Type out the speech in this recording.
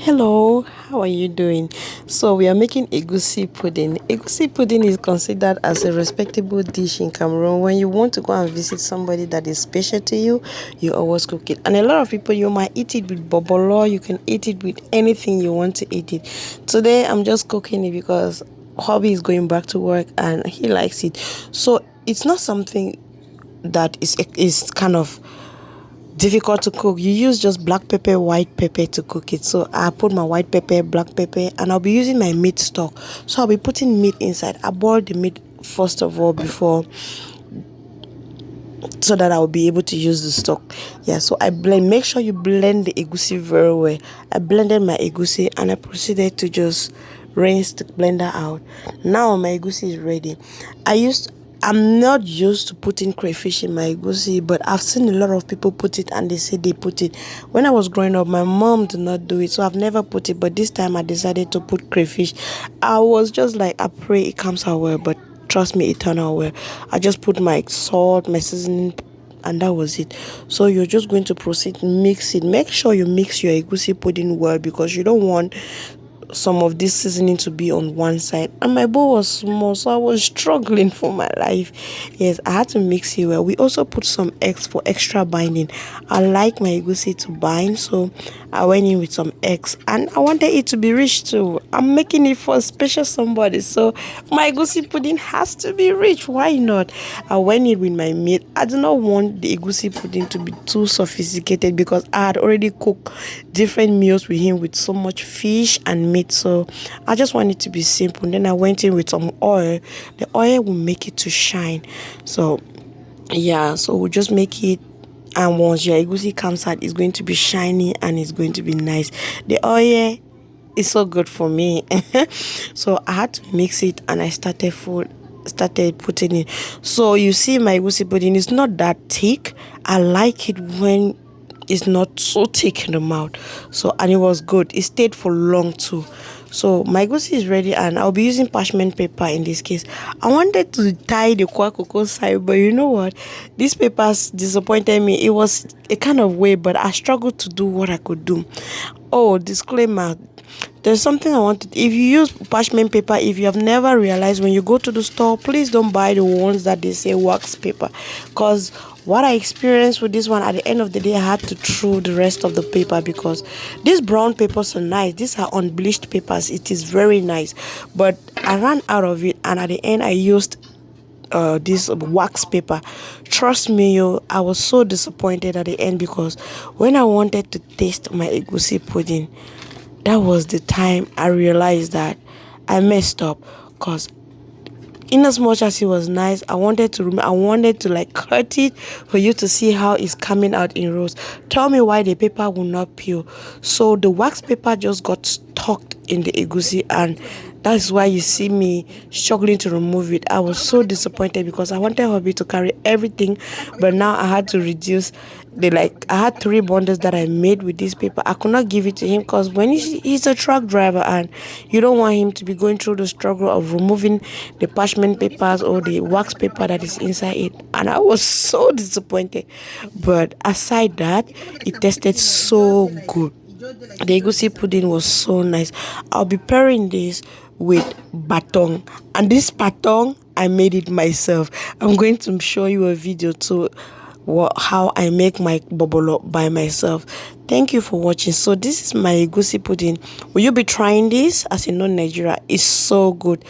Hello, how are you doing? So we are making egusi pudding. Egusi pudding is considered as a respectable dish in Cameroon. When you want to go and visit somebody that is special to you, you always cook it. And a lot of people, you might eat it with bobolo, you can eat it with anything you want to eat it. Today I'm just cooking it because hubby is going back to work and he likes it. So it's not something that is kind of difficult to cook. You use just black pepper, white pepper to cook it. So I put my white pepper, black pepper, and I'll be using my meat stock. So I'll be putting meat inside. I boil the meat first of all before, so that I'll be able to use the stock. Yeah, so I blend. Make sure you blend the egusi very well. I blended my egusi and I proceeded to just rinse the blender out. Now my egusi is ready. I'm not used to putting crayfish in my egusi, but I've seen a lot of people put it and they say they put it. When I was growing up, my mom did not do it, so I've never put it, but this time I decided to put crayfish. I was just like, I pray it comes out well, but trust me, it turned out well. I just put my salt, my seasoning, and that was it. So you're just going to proceed, mix it. Make sure you mix your egusi pudding well, because you don't want some of this seasoning to be on one side, and my bowl was small, so I was struggling for my life. Yes, I had to mix it well. We also put some eggs for extra binding. I like my egusi to bind, so I went in with some eggs, and I wanted it to be rich too. I'm making it for a special somebody, so my egusi pudding has to be rich. Why not? I went in with my meat. I do not want the egusi pudding to be too sophisticated, because I had already cooked different meals with him with so much fish and meat, so I just want it to be simple. Then I went in with some oil. The oil will make it to shine. So yeah, so we'll just make it, and once your egusi comes out, it's going to be shiny and it's going to be nice. The oil is so good for me. So I had to mix it, and I started putting it. So you see, my egusi pudding is not that thick. I like it when it's not so thick in the mouth. So, and it was good. It stayed for long too. So my egusi is ready, and I'll be using parchment paper in this case. I wanted to tie the cocoa side, but you know what? These papers disappointed me. It was a kind of way, but I struggled to do what I could do. Oh, disclaimer. There's something I wanted. If you use parchment paper, if you have never realized, when you go to the store, please don't buy the ones that they say wax paper, because what I experienced with this one, at the end of the day, I had to throw the rest of the paper, because these brown papers are nice. These are unbleached papers. It is very nice, but I ran out of it, and at the end I used this wax paper. Trust me, yo, I was so disappointed at the end, because when I wanted to taste my egusi pudding, that was the time I realized that I messed up. Because in as much as it was nice, I wanted to like cut it for you to see how it's coming out in rows. Tell me why the paper will not peel. So the wax paper just got stuck in the egusi, and that's why you see me struggling to remove it. I was so disappointed, because I wanted hubby to carry everything, but now I had to reduce I had 3 bundles that I made with this paper. I could not give it to him, because when he's a truck driver, and you don't want him to be going through the struggle of removing the parchment papers or the wax paper that is inside it. And I was so disappointed. But aside that, it tasted so good. The egusi pudding was so nice. I'll be pairing this with baton, and this baton I made it myself. I'm going to show you a video too, how I make my bobolo by myself. Thank you for watching. So this is my egusi pudding. Will you be trying this? As you know, Nigeria is so good.